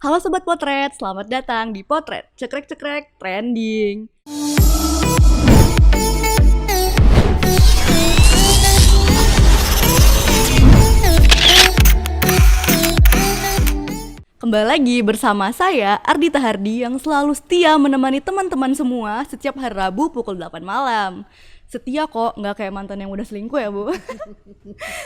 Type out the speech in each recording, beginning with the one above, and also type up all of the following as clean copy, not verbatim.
Halo Sobat Potret, selamat datang di Potret Cekrek-cekrek Trending. Kembali lagi bersama saya, Ardita Hardi, yang selalu setia menemani teman-teman semua setiap hari Rabu pukul 8 malam. Setia kok, nggak kayak mantan yang udah selingkuh ya Bu.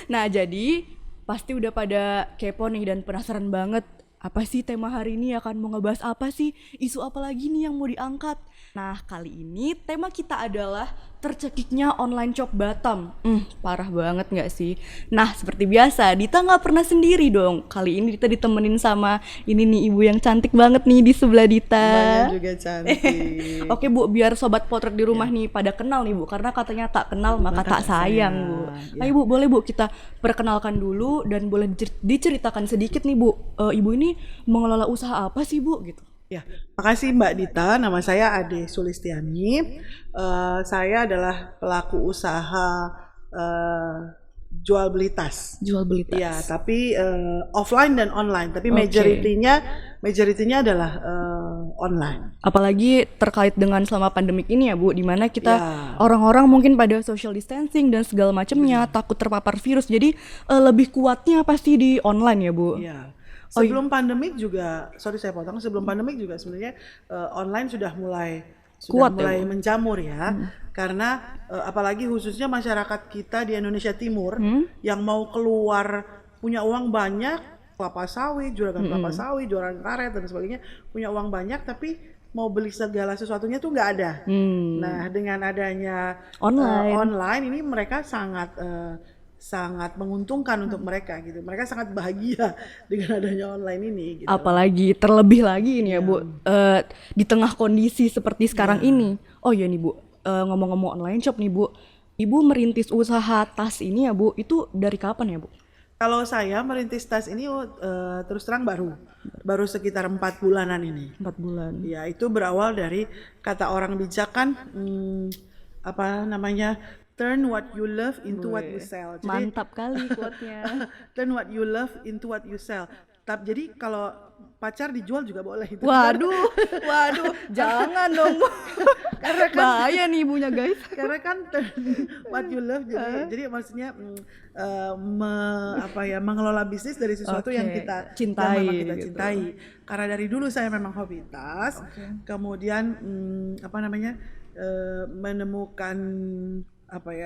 Nah jadi, pasti udah pada kepo nih dan penasaran banget. Apa sih tema hari ini, akan mau ngebahas apa sih? Isu apa lagi nih yang mau diangkat? Nah kali ini tema kita adalah tercekiknya online shop Batam. Parah banget gak sih? Nah seperti biasa, Dita gak pernah sendiri dong. Kali ini Dita ditemenin sama ini nih ibu yang cantik banget nih di sebelah Dita. Mbaknya juga cantik. Oke Bu, biar sobat potret di rumah nih pada kenal nih Bu, karena katanya tak kenal maka tak sayang Bu. Ya. Ayo Bu, boleh Bu kita perkenalkan dulu dan boleh diceritakan sedikit nih Bu, ibu ini mengelola usaha apa sih Bu gitu? Ya, makasih Mbak Dita. Nama saya Ade Sulistiani. Saya adalah pelaku usaha jual beli tas. Jual beli tas. Ya, tapi offline dan online. Tapi Oke. majoritinya adalah online. Apalagi terkait dengan selama pandemik ini ya Bu, dimana kita Ya. orang-orang mungkin pada social distancing dan segala macamnya, takut terpapar virus. Jadi lebih kuatnya pasti di online ya Bu. Ya. Oh, Sebelum pandemik juga, sorry saya potong. Sebelum pandemik juga sebenarnya online sudah mulai Kuat ya, Bu? menjamur ya. Karena apalagi khususnya masyarakat kita di Indonesia Timur yang mau keluar punya uang banyak, kelapa sawit, juragan kelapa sawit, jualan karet dan sebagainya, punya uang banyak tapi mau beli segala sesuatunya tuh nggak ada. Nah, dengan adanya Online. online ini mereka sangat menguntungkan untuk mereka gitu. Mereka sangat bahagia dengan adanya online ini gitu. Apalagi terlebih lagi ini ya Bu, di tengah kondisi seperti sekarang ini. Oh iya nih Bu, ngomong-ngomong online shop nih Bu, Ibu merintis usaha tas ini ya Bu, itu dari kapan ya Bu? Kalau saya merintis tas ini terus terang baru sekitar 4 bulanan ini. 4 bulan. Ya, itu berawal dari kata orang bijak kan, apa namanya, turn what you love into what you sell. Jadi Mantap kali quote-nya. turn what you love into what you sell. Jadi kalau pacar dijual juga boleh itu. Waduh, jangan dong Bu. Karena kan Bahaya nih ibunya guys. karena kan turn what you love jadi maksudnya mengelola bisnis dari sesuatu yang Oke, kita cintai yang memang kita gitu. cintai. Karena dari dulu saya memang hobi tas, kemudian menemukan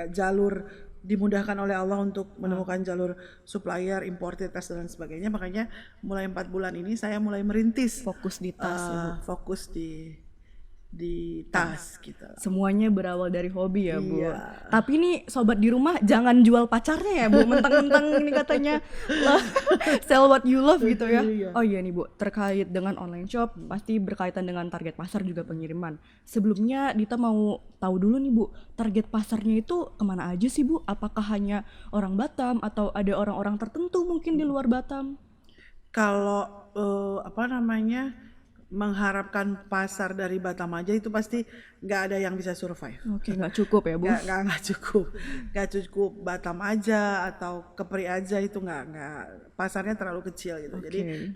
jalur, dimudahkan oleh Allah untuk menemukan jalur supplier, importer tas dan sebagainya. Makanya mulai 4 bulan ini saya mulai merintis Fokus di tas ya, Bu. fokus di tas gitu. Semuanya berawal dari hobi ya Bu. Iya. Tapi nih sobat di rumah jangan jual pacarnya ya Bu. Mentang-mentang ini katanya sell what you love gitu ya. Iya. Oh iya nih Bu, terkait dengan online shop pasti berkaitan dengan target pasar juga pengiriman. Sebelumnya Dita mau tahu dulu nih Bu, target pasarnya itu kemana aja sih Bu? Apakah hanya orang Batam atau ada orang-orang tertentu mungkin di luar Batam? Kalau mengharapkan pasar dari Batam aja itu pasti nggak ada yang bisa survive. Oke, nggak cukup ya Bu. Nggak cukup Batam aja atau Kepri aja, itu nggak pasarnya terlalu kecil gitu. Oke. Jadi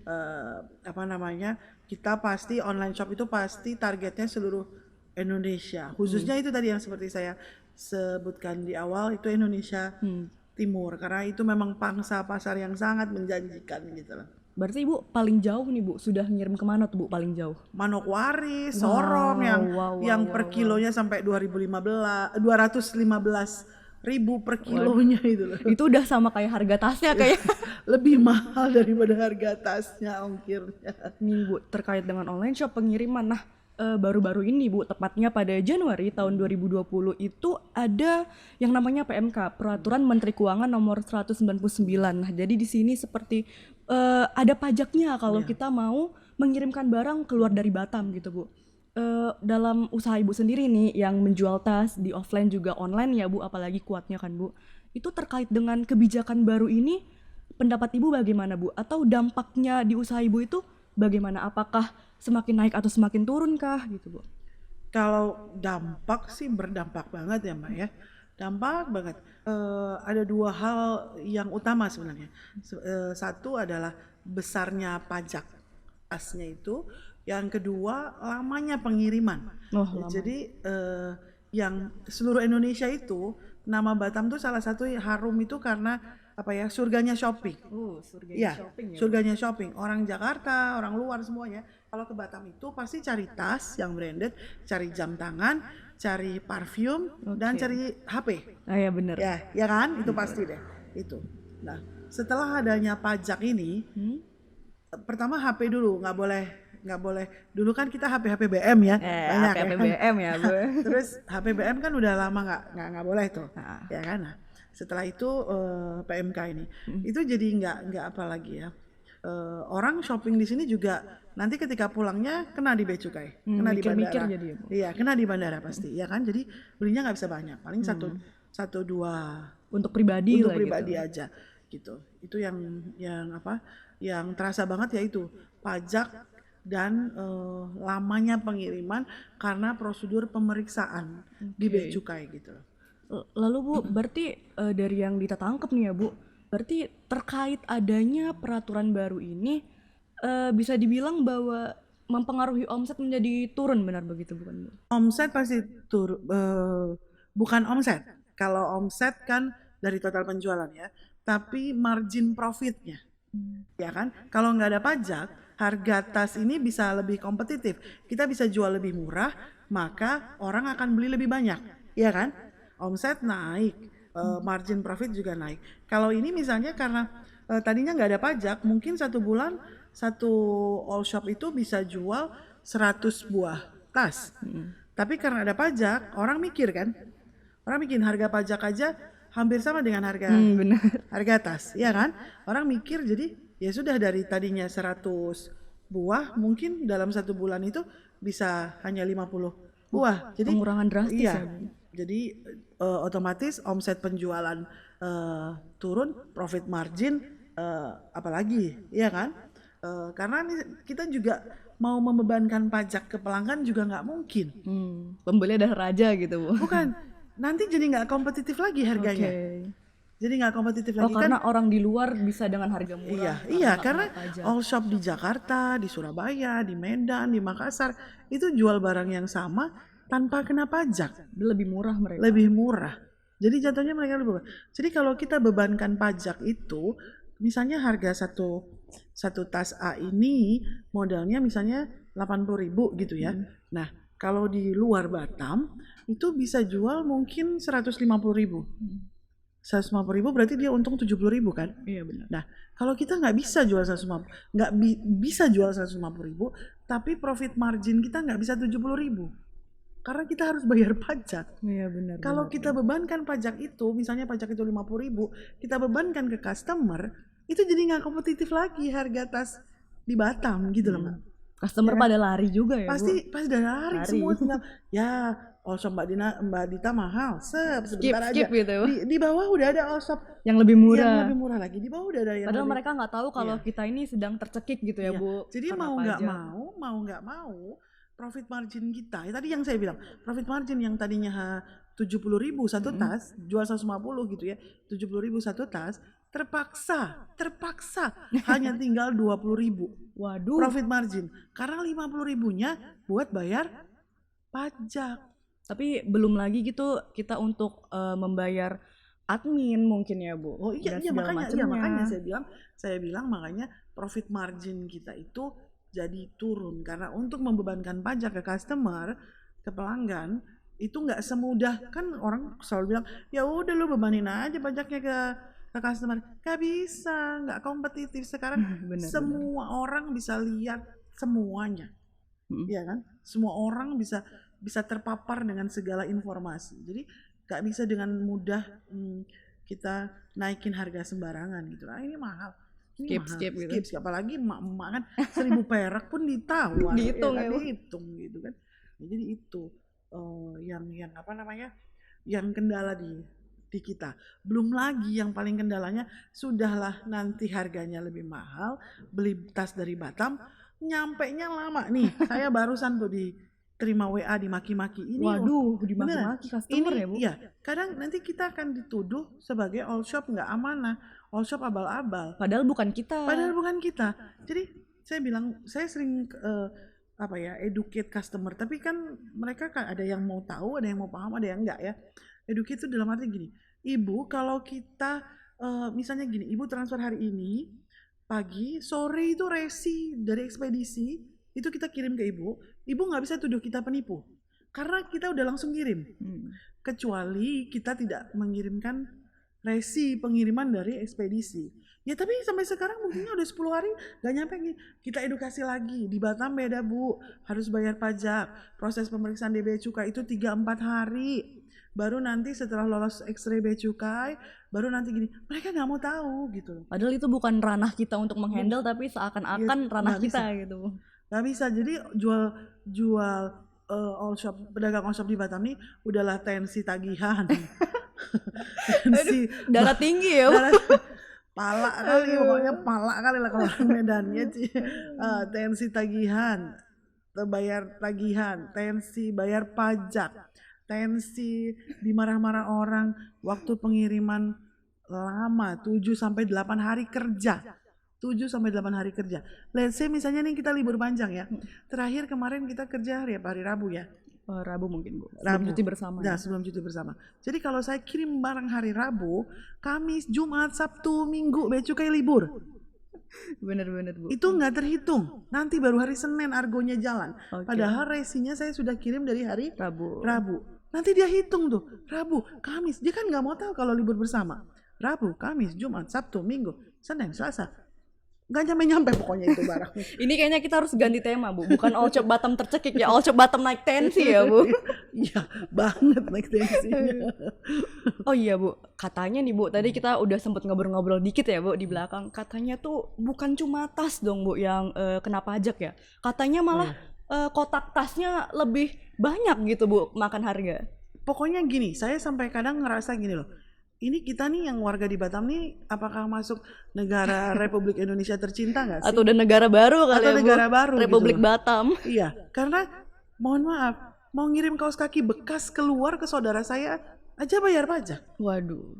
kita pasti online shop itu pasti targetnya seluruh Indonesia, khususnya itu tadi yang seperti saya sebutkan di awal, itu Indonesia Timur, karena itu memang pangsa pasar yang sangat menjanjikan gitu loh. Berarti Ibu paling jauh nih Bu, sudah ngirim kemana tuh Bu paling jauh? Manokwari, Sorong yang per kilonya sampai 215 ribu per kilonya itu loh. Itu udah sama kayak harga tasnya kayak. Lebih mahal daripada harga tasnya, ongkirnya. Nih Bu, terkait dengan online shop pengiriman. Nah, baru-baru ini Bu, tepatnya pada Januari tahun 2020 itu ada yang namanya PMK, Peraturan Menteri Keuangan Nomor 199. Nah, jadi di sini seperti ada pajaknya kalau kita mau mengirimkan barang keluar dari Batam gitu Bu. Dalam usaha Ibu sendiri nih yang menjual tas di offline juga online ya Bu, apalagi kuatnya kan Bu. Itu terkait dengan kebijakan baru ini, pendapat Ibu bagaimana Bu? Atau dampaknya di usaha Ibu itu bagaimana? Apakah semakin naik atau semakin turun kah gitu Bu? Kalau dampak sih berdampak banget ya Mbak ya. Dampak banget. Ada 2 hal yang utama sebenarnya. Satu adalah besarnya pajak. tasnya itu, yang kedua lamanya pengiriman. Oh, lama. Jadi yang seluruh Indonesia itu nama Batam tuh salah satu yang harum itu karena apa ya, surganya shopping. Surganya Iya, shopping ya. surganya shopping. Orang Jakarta, orang luar semuanya, kalau ke Batam itu pasti cari tas yang branded, cari jam tangan, cari parfum, dan cari HP. Ah ya bener. Ya kan? Itu pasti deh. Itu. Nah, setelah adanya pajak ini, pertama HP dulu nggak boleh. Dulu kan kita HP BM ya, banyak HP ya. BM ya, Bu. Terus HP BM kan udah lama nggak boleh tuh, ya kan? Nah, setelah itu PMK ini, itu jadi nggak apa lagi ya. Orang shopping di sini juga nanti ketika pulangnya kena di bea cukai, kena di mikir-mikir bandara. jadi ya, Bu. Iya, kena di bandara pasti, ya kan? Jadi belinya nggak bisa banyak, paling satu dua Untuk pribadi untuk lah pribadi gitu. aja, gitu. Itu yang apa? Yang terasa banget yaitu pajak dan lamanya pengiriman karena prosedur pemeriksaan di bea cukai gitu. Lalu Bu, berarti dari yang Dita tangkep nih ya Bu, berarti terkait adanya peraturan baru ini bisa dibilang bahwa mempengaruhi omset menjadi turun, benar begitu bukan Bu? Omset pasti bukan omset. Kalau omset kan dari total penjualan ya, tapi margin profitnya, ya kan? Kalau nggak ada pajak, harga tas ini bisa lebih kompetitif. Kita bisa jual lebih murah, maka orang akan beli lebih banyak, ya kan? Omset naik, margin profit juga naik. Kalau ini misalnya karena tadinya nggak ada pajak, mungkin satu bulan satu all shop itu bisa jual 100 buah tas. Tapi karena ada pajak, orang mikir kan? Orang bikin harga pajak aja hampir sama dengan harga Benar. harga tas, ya kan? Orang mikir jadi ya sudah dari tadinya 100 buah mungkin dalam satu bulan itu bisa hanya 50 buah. Jadi Pengurangan drastis iya. ya, Bu. Jadi otomatis omset penjualan turun, profit margin apalagi, ya kan? Karena kita juga mau membebankan pajak ke pelanggan juga nggak mungkin. Pembeli adalah raja gitu Bu. Bukan, nanti jadi nggak kompetitif lagi harganya. Jadi nggak kompetitif lagi karena kan? orang di luar bisa dengan harga murah. Iya, karena all shop di Jakarta, di Surabaya, di Medan, di Makassar itu jual barang yang sama tanpa kena pajak, lebih murah mereka. lebih murah. Jadi jatuhnya mereka lebih murah. Jadi kalau kita bebankan pajak itu, misalnya harga satu tas A ini modalnya misalnya 80.000 gitu ya. Nah, kalau di luar Batam itu bisa jual mungkin 150.000. 150.000 berarti dia untung 70.000 kan? Iya benar. Nah, kalau kita nggak bisa jual 150, bisa jual 150.000, tapi profit margin kita nggak bisa 70.000, karena kita harus bayar pajak. Iya benar. Kalau kita bebankan pajak itu, misalnya pajak itu 50.000, kita bebankan ke customer, itu jadi nggak kompetitif lagi harga tas di Batam gitu loh Mbak. Customer pada lari juga ya, Pasti udah lari Lari. semua tinggal ya all shop Mbak Dita mahal, sebentar skip aja. gitu. Di bawah udah ada all shop Yang lebih murah. yang lebih murah lagi. Di bawah udah ada yang Padahal lebih. mereka nggak tahu kalau kita ini sedang tercekik gitu ya, Iya. Bu. Jadi karena mau pajak. nggak mau, profit margin kita. Ya, tadi yang saya bilang, profit margin yang tadinya 70.000 satu tas, jual 150 gitu ya, 70.000 satu tas, terpaksa hanya tinggal 20.000 Waduh. profit margin, karena 50.000-nya buat bayar pajak. Tapi belum lagi gitu kita untuk membayar admin mungkin ya, Bu. Oh iya, Dan segala macemnya. makanya saya bilang makanya profit margin kita itu jadi turun, karena untuk membebankan pajak ke customer, ke pelanggan itu nggak semudah. Kan orang selalu bilang ya udah lu bebanin aja pajaknya ke customer. Gak bisa, nggak kompetitif sekarang. Bener, Semua orang bisa lihat semuanya, ya kan? Semua orang bisa terpapar dengan segala informasi. Jadi nggak bisa dengan mudah kita naikin harga sembarangan gitu. Ah ini mahal. Ini mahal. Skip gitu. Skip. Apalagi emak-emak kan 1.000 perak pun ditawar. Dihitung ya, ya, Bu. dihitung gitu kan. Ya, jadi itu yang apa namanya? Yang kendala di kita. Belum lagi yang paling kendalanya, sudahlah nanti harganya lebih mahal, beli tas dari Batam, nyampenya lama nih. Saya barusan tuh diterima WA dimaki-maki. Ini Waduh, dimaki-maki customer ini, ya, Bu. Iya, kadang nanti kita akan dituduh sebagai all shop nggak amanah, all shop abal-abal. Padahal bukan kita. Padahal bukan kita. Jadi saya bilang saya sering educate customer, tapi kan mereka kan ada yang mau tahu, ada yang mau paham, ada yang enggak ya. Educate itu dalam arti gini, ibu kalau kita misalnya gini, ibu transfer hari ini pagi, sore itu resi dari ekspedisi itu kita kirim ke ibu nggak bisa tuduh kita penipu karena kita udah langsung kirim. Kecuali kita tidak mengirimkan resi pengiriman dari ekspedisi. Ya tapi sampai sekarang buktinya udah 10 hari gak nyampe. Kita edukasi lagi, di Batam beda Bu, harus bayar pajak. Proses pemeriksaan di bea cukai itu 3-4 hari. Baru nanti setelah lolos X-ray bea cukai, baru nanti gini, mereka gak mau tahu gitu. Padahal itu bukan ranah kita untuk menghandle, tapi seakan-akan ranah kita bisa. gitu. Gak bisa, jadi jual all shop, pedagang all shop di Batam nih udahlah tensi tagihan. Tensi darah tinggi ya Bu. Pala kali, pokoknya pala kali lah kalau orang Medannya. Tensi tagihan, bayar tagihan, tensi bayar pajak, tensi dimarah-marah orang waktu pengiriman lama 7-8 hari kerja. 7-8 hari kerja. Let's say misalnya nih kita libur panjang ya. Terakhir kemarin kita kerja hari Rabu ya. Rabu mungkin Bu. Rabu. Cuti bersama. Nah, sebelum cuti bersama. Jadi kalau saya kirim barang hari Rabu, Kamis, Jumat, Sabtu, Minggu, bea cukai libur. Bener-bener Bu. Itu nggak terhitung. Nanti baru hari Senin argonya jalan. Okay. Padahal resinya saya sudah kirim dari hari Rabu. Nanti dia hitung tuh. Rabu, Kamis. Dia kan nggak mau tahu kalau libur bersama. Rabu, Kamis, Jumat, Sabtu, Minggu, Senin, Selasa. Gak nyampe pokoknya itu barang. Ini kayaknya kita harus ganti tema Bu, bukan all shop Batam tercekik ya, all shop Batam naik tensi ya Bu. Iya banget naik tensinya. Oh iya Bu, katanya nih Bu, tadi kita udah sempet ngobrol-ngobrol dikit ya Bu di belakang. Katanya tuh bukan cuma tas dong Bu yang kena pajak ya. Katanya malah kotak tasnya lebih banyak gitu Bu makan harga. Pokoknya gini, saya sampai kadang ngerasa gini loh. Ini kita nih yang warga di Batam nih apakah masuk negara Republik Indonesia tercinta nggak sih? Atau udah negara baru kali atau ya negara Bu? baru Republik gitu. Batam. Iya, karena mohon maaf, mau ngirim kaos kaki bekas keluar ke saudara saya aja bayar pajak. Waduh.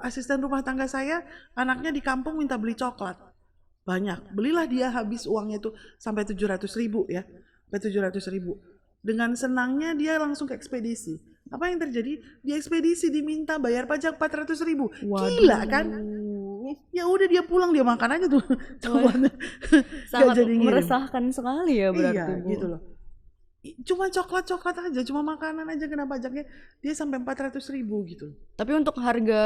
Asisten rumah tangga saya anaknya di kampung minta beli coklat. Banyak, belilah dia habis uangnya itu sampai 700.000 ya. Sampai 700.000. Dengan senangnya dia langsung ke ekspedisi. Apa yang terjadi? Di ekspedisi diminta bayar pajak 400.000. Gila kan? Ya udah dia pulang, dia makan aja tuh. Sangat meresahkan sekali ya berarti. Iya, Bu. gitu loh. Cuma coklat aja, cuma makanan aja kena pajaknya dia sampai 400.000 gitu. Tapi untuk harga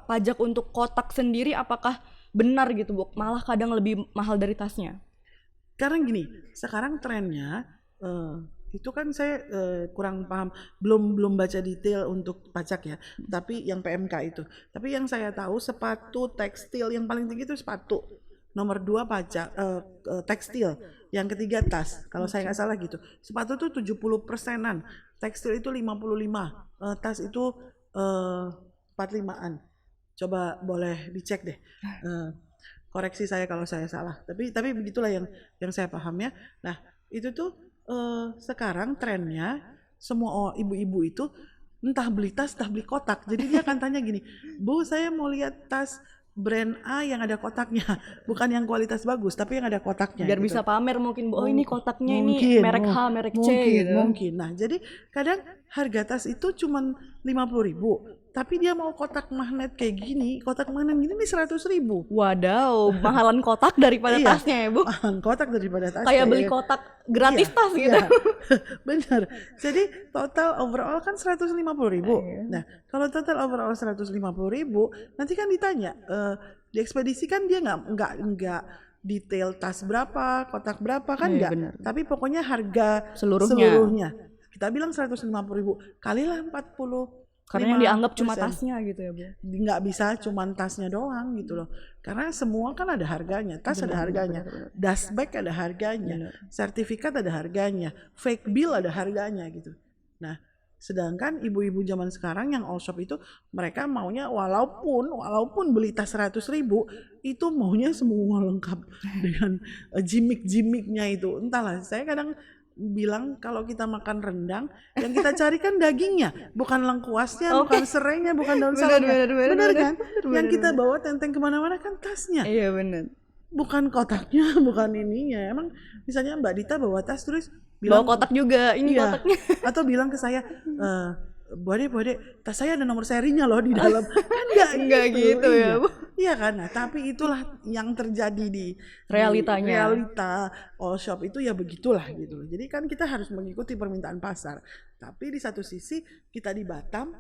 pajak untuk kotak sendiri apakah benar gitu Bu? Malah kadang lebih mahal dari tasnya. Karena gini, sekarang trennya itu kan saya kurang paham, belum baca detail untuk pajak ya, tapi yang PMK itu. Tapi yang saya tahu sepatu tekstil yang paling tinggi itu sepatu. Nomor 2 pajak tekstil, yang ketiga tas. Kalau saya nggak salah gitu. Sepatu tuh 70%-an, tekstil itu 55, tas itu 45-an. Coba boleh dicek deh. Koreksi saya kalau saya salah. Tapi begitulah yang saya paham ya. Nah, itu tuh sekarang trennya semua ibu-ibu itu entah beli tas, entah beli kotak. Jadi dia akan tanya gini, Bu, saya mau lihat tas brand A yang ada kotaknya, bukan yang kualitas bagus, tapi yang ada kotaknya. Biar gitu. bisa pamer mungkin, Bu. Oh ini kotaknya mungkin, ini merek H, merek C gitu. Mungkin. Nah, jadi kadang harga tas itu cuma 50.000. Tapi dia mau kotak magnet kayak gini, kotak magnet gini nih 100.000. Wadaw, mahalan kotak daripada tasnya ya Bu. Kotak daripada tasnya. Kayak beli kotak gratis tas gitu. Iya. Benar. Jadi total overall kan 150.000. Nah, kalau total overall 150.000, nanti kan ditanya di ekspedisi kan dia nggak detail tas berapa, kotak berapa kan nggak. Tapi pokoknya harga seluruhnya. Kita bilang 150.000 kalilah 40. Karena yang dianggap cuma tasnya gitu ya Bu. Nggak bisa cuma tasnya doang gitu loh. Karena semua kan ada harganya. Tas ada harganya. Dust bag ada harganya. Sertifikat ada harganya. Fake bill ada harganya gitu. Nah, sedangkan ibu-ibu zaman sekarang yang all shop itu mereka maunya walaupun beli tas 100.000 itu maunya semua lengkap dengan gimmick-gimmicknya itu. Entahlah, saya kadang bilang kalau kita makan rendang yang kita cari kan dagingnya, bukan lengkuasnya, bukan serainya, bukan daun salamnya. Benar kan? Yang kita bawa tenteng kemana-mana kan tasnya. Iya benar. bukan kotaknya, bukan ininya. Emang misalnya Mbak Dita bawa tas terus Bawa bilang, kotak juga, ini iya, kotaknya. atau bilang ke saya, Bude, tas saya ada nomor serinya loh di dalam. Kan Nggak gitu ya, iya. Bu. Iya kan, nah tapi itulah yang terjadi di Realitanya. realita all shop itu ya begitulah gitu loh. Jadi kan kita harus mengikuti permintaan pasar. Tapi di satu sisi kita di Batam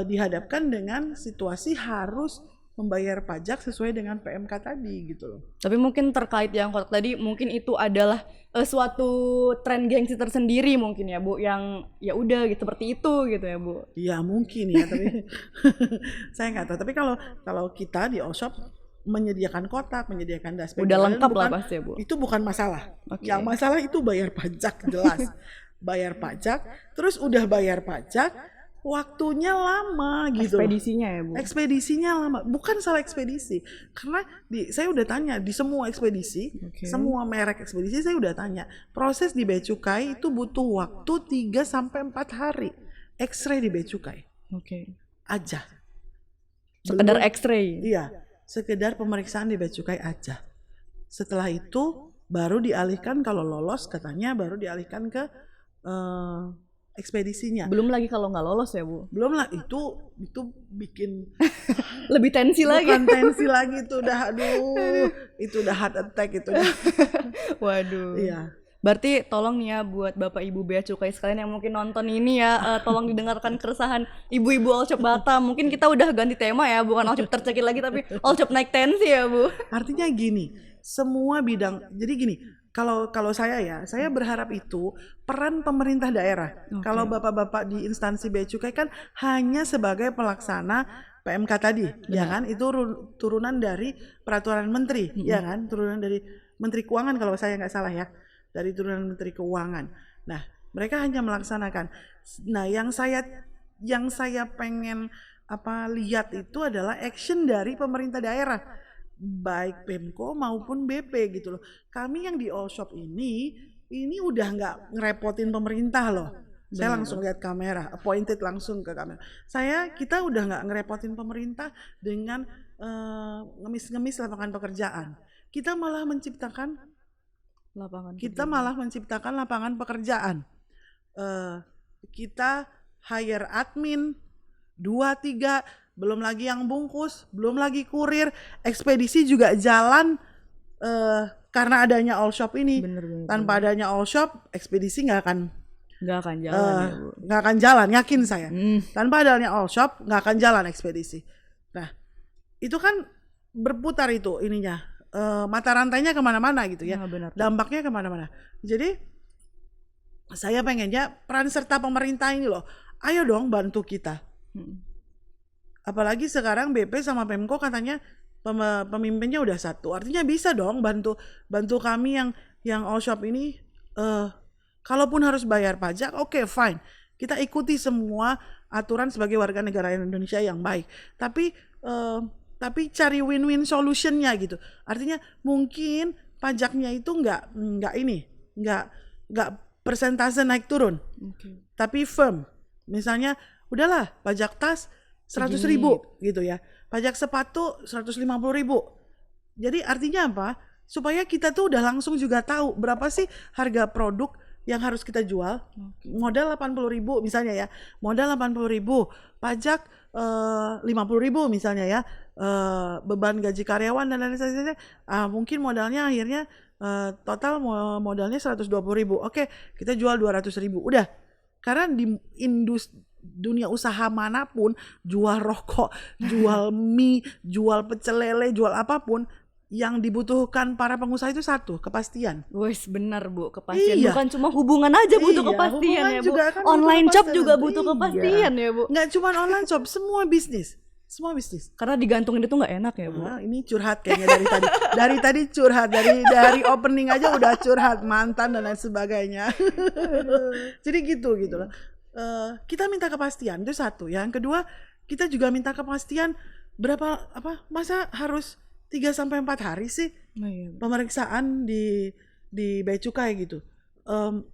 dihadapkan dengan situasi harus membayar pajak sesuai dengan PMK tadi gitu loh. Tapi mungkin terkait yang kotak tadi, mungkin itu adalah suatu tren gengsi tersendiri mungkin ya Bu, yang ya udah gitu seperti itu gitu ya Bu. Iya mungkin ya, tapi saya nggak tahu. Tapi kalau kita di all shop menyediakan kotak, menyediakan dustbin, Udah lengkap lah bukan, pasti ya Bu. itu bukan masalah. Oke. Yang masalah itu bayar pajak jelas. Bayar pajak, terus udah bayar pajak, waktunya lama gitu. Ekspedisinya ya Bu. Ekspedisinya lama, bukan salah ekspedisi. Karena saya udah tanya di semua ekspedisi, semua merek ekspedisi saya udah tanya. Proses di Bea Cukai itu butuh waktu 3 sampai 4 hari. X-ray di Bea Cukai Oke. aja. Sekedar Belum- X-ray. Iya, sekedar pemeriksaan di Bea Cukai aja. Setelah itu baru dialihkan, kalau lolos katanya baru dialihkan ke ekspedisinya. Belum lagi kalau nggak lolos ya Bu. Belum lah, itu bikin Lebih tensi lagi. bukan tensi lagi, itu udah aduh, itu udah heart attack itu udah. Waduh. Iya. Berarti tolong nih ya buat Bapak Ibu Bea Cukai sekalian yang mungkin nonton ini ya, tolong didengarkan keresahan ibu-ibu all shop Batam. Mungkin kita udah ganti tema ya, bukan all shop tercekik lagi tapi all shop naik tensi ya Bu. Artinya gini, semua bidang. Jadi gini, kalau saya berharap itu peran pemerintah daerah. Kalau bapak-bapak di instansi Bea Cukai kan hanya sebagai pelaksana PMK tadi, ya kan? Itu turunan dari peraturan menteri, ya kan? Turunan dari Menteri Keuangan kalau saya nggak salah ya, dari turunan Menteri Keuangan. Nah, mereka hanya melaksanakan. Nah, yang saya pengen lihat itu adalah action dari pemerintah daerah, baik Pemko maupun BP gitu loh. Kami yang di all shop ini udah nggak ngerepotin pemerintah loh. Saya langsung lihat kamera, appointed langsung ke kamera. Kita udah nggak ngerepotin pemerintah dengan ngemis-ngemis lapangan pekerjaan. Kita malah menciptakan lapangan pekerjaan. Kita hire admin 2-3, belum lagi yang bungkus, belum lagi kurir, ekspedisi juga jalan karena adanya all shop ini. Bener. Tanpa adanya all shop, ekspedisi nggak akan jalan ya Bu. nggak akan jalan, yakin saya. Tanpa adanya all shop nggak akan jalan ekspedisi. Nah, itu kan berputar itu ininya, mata rantainya kemana-mana gitu ya. Nah, benar. Dampaknya kemana-mana. Jadi saya pengennya peran serta pemerintah ini loh, ayo dong bantu kita. Apalagi sekarang BP sama Pemko katanya pemimpinnya udah satu, artinya bisa dong bantu kami yang all shop ini. Kalaupun harus bayar pajak, oke, fine, kita ikuti semua aturan sebagai warga negara Indonesia yang baik. Tapi cari win-win solutionnya gitu. Artinya mungkin pajaknya itu nggak persentase naik turun, tapi firm. Misalnya udahlah pajak tas 100.000 gitu ya, pajak sepatu 150.000. Jadi artinya apa? Supaya kita tuh udah langsung juga tahu berapa sih harga produk yang harus kita jual. Modal 80.000 misalnya ya, modal 80.000, pajak 50.000 misalnya ya, beban gaji karyawan dan lain sebagainya, mungkin modalnya akhirnya total modalnya 120.000. Oke, kita jual 200.000. Udah. Karena di dunia usaha manapun, jual rokok, jual mie, jual pecel lele, jual apapun, yang dibutuhkan para pengusaha itu satu, kepastian. Wes benar Bu, kepastian. Iya. Bukan cuma hubungan aja butuh kepastian hubungan ya Bu. juga kan butuh Online shop kepastian. juga butuh kepastian ya Bu. Nggak cuma online shop, semua bisnis. Karena digantungin itu nggak enak ya Bu. Nah, ini curhat kayaknya dari tadi. Dari tadi curhat, dari opening aja udah curhat mantan dan lain sebagainya. Jadi gitu loh. Kita minta kepastian itu satu. Yang kedua, kita juga minta kepastian masa harus 3-4 hari sih pemeriksaan di Bea Cukai gitu.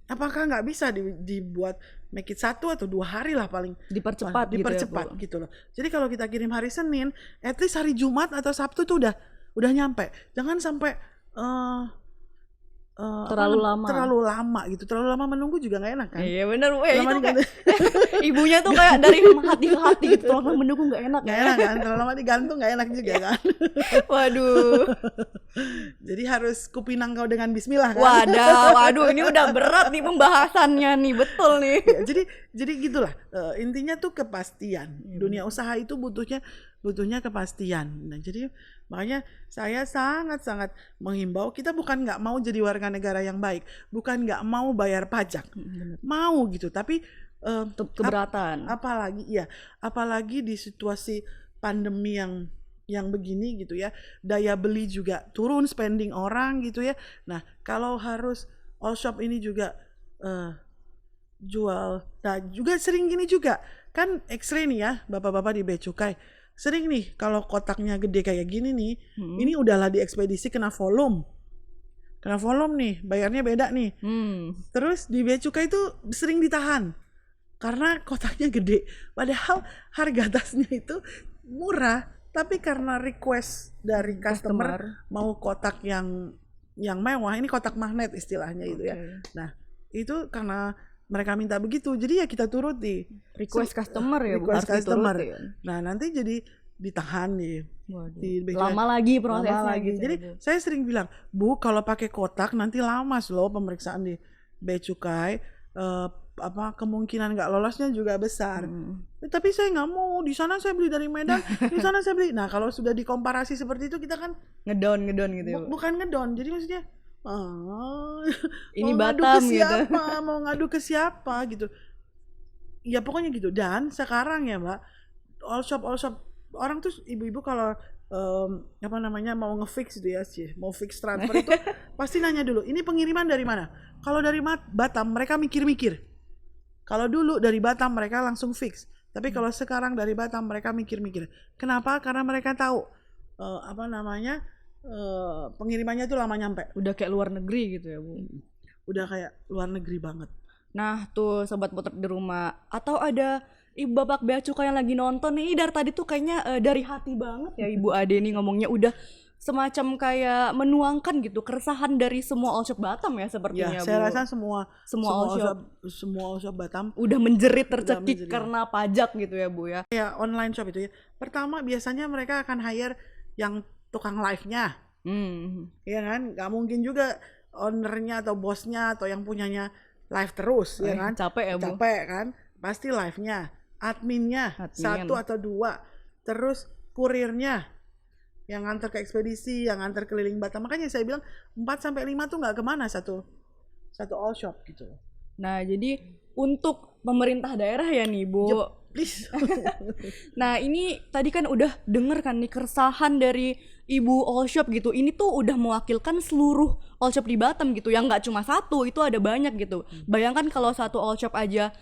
Apakah nggak bisa dibuat make it 1 atau 2 hari lah paling, dipercepat gitu ya, Bu. gitu loh. Jadi kalau kita kirim hari Senin, at least hari Jumat atau Sabtu tuh udah nyampe. Jangan sampai Terlalu lama. terlalu lama gitu. Terlalu lama menunggu juga nggak enak kan. Iya bener Bu, Terlalu itu lama kayak ibunya tuh kayak dari hati ke hati gitu, terlalu lama menunggu nggak enak nggak ya. enak kan, terlalu lama digantung nggak enak juga kan. Waduh, Jadi harus kupinang kau dengan bismillah kan. waduh ini udah berat nih pembahasannya nih, betul nih. Ya, jadi gitulah. Intinya tuh kepastian. Dunia usaha itu butuhnya kepastian. Nah, jadi makanya saya sangat-sangat menghimbau, kita bukan nggak mau jadi warga negara yang baik, bukan nggak mau bayar pajak, mau gitu, tapi Keberatan. apalagi di situasi pandemi yang begini gitu ya, daya beli juga turun, spending orang gitu ya. Nah, kalau harus all shop ini juga jual, nah juga sering gini juga kan, X-ray nih ya bapak-bapak di bea cukai, sering nih kalau kotaknya gede kayak gini nih, ini udahlah di ekspedisi kena volume nih, bayarnya beda nih. Terus di bea cukai itu sering ditahan karena kotaknya gede, padahal harga tasnya itu murah, tapi karena request dari customer mau kotak yang mewah, ini kotak magnet istilahnya itu ya. Nah, itu karena mereka minta begitu, jadi ya kita turuti Request customer ya, request harus customer. dituruti. Nah, nanti jadi ditahan nih. Lama lagi prosesnya. Lama lagi. Gitu, Jadi Bu. saya sering bilang, Bu, kalau pakai kotak nanti lama loh pemeriksaan di bea cukai, kemungkinan nggak lolosnya juga besar. Tapi saya nggak mau, di sana saya beli dari Medan, di sana saya beli. Nah, kalau sudah dikomparasi seperti itu, kita kan Ngedon gitu ya, Bu. bukan ngedon. Jadi maksudnya Ini mau ngadu Batam ke gitu. siapa, mau ngadu ke siapa gitu. Ya pokoknya gitu. Dan sekarang ya Mbak, all shop orang tuh ibu-ibu kalau mau ngefix gitu ya sih, mau fix transfer itu pasti nanya dulu, ini pengiriman dari mana? Kalau dari Batam mereka mikir-mikir. Kalau dulu dari Batam mereka langsung fix. Tapi kalau sekarang dari Batam mereka mikir-mikir. Kenapa? Karena mereka tahu pengirimannya tuh lama nyampe. Udah kayak luar negeri gitu ya, Bu. Udah kayak luar negeri banget. Nah tuh sobat potret di rumah, atau ada ibu bapak bea cukai yang lagi nonton nih, dari tadi tuh kayaknya dari hati banget ya Ibu Ade nih ngomongnya, udah semacam kayak menuangkan gitu keresahan dari semua all shop Batam ya sepertinya, Ya, saya Bu. rasa semua all shop Batam udah menjerit tercekik menjerit. karena pajak gitu ya, Bu ya. ya online shop itu ya. Pertama biasanya mereka akan hire yang tukang live-nya. Ya kan? Nggak mungkin juga ownernya atau bosnya atau yang punyanya live terus, ya kan? Capek ya, Bu. Capek kan? Pasti live-nya, adminnya Admin. 1 atau 2, terus kurirnya yang nganter ke ekspedisi, yang nganter keliling Batam. Makanya saya bilang 4-5 tuh nggak kemana satu all shop gitu. Nah jadi untuk pemerintah daerah ya nih, Bu. Please. Nah ini tadi kan udah denger kan nih keresahan dari ibu all shop gitu. Ini tuh udah mewakilkan seluruh all shop di Batam gitu, yang nggak cuma satu, itu ada banyak gitu. Bayangkan kalau satu all shop aja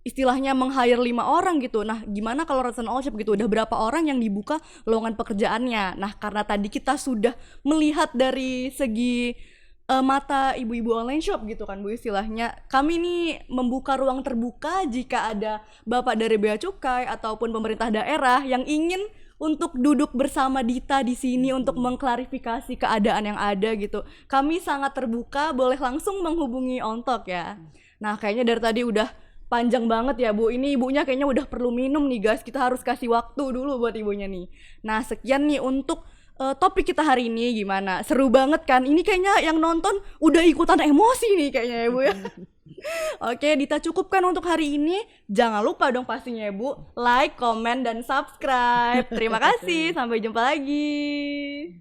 istilahnya meng-hire 5 orang gitu. Nah gimana kalau ratusan all shop gitu, udah berapa orang yang dibuka lowongan pekerjaannya. Nah karena tadi kita sudah melihat dari segi mata ibu-ibu online shop gitu kan, Bu, istilahnya kami nih membuka ruang terbuka jika ada bapak dari bea cukai ataupun pemerintah daerah yang ingin untuk duduk bersama Dita di sini untuk mengklarifikasi keadaan yang ada gitu. Kami sangat terbuka, boleh langsung menghubungi Ontok ya. Nah kayaknya dari tadi udah panjang banget ya, Bu. Ini ibunya kayaknya udah perlu minum nih, guys. Kita harus kasih waktu dulu buat ibunya nih. Nah sekian nih untuk topik kita hari ini. Gimana? Seru banget kan? Ini kayaknya yang nonton udah ikutan emosi nih kayaknya ya, Bu ya. Oke, Dita cukupkan untuk hari ini. Jangan lupa dong pastinya ya, Bu, like, komen, dan subscribe. Terima kasih, sampai jumpa lagi.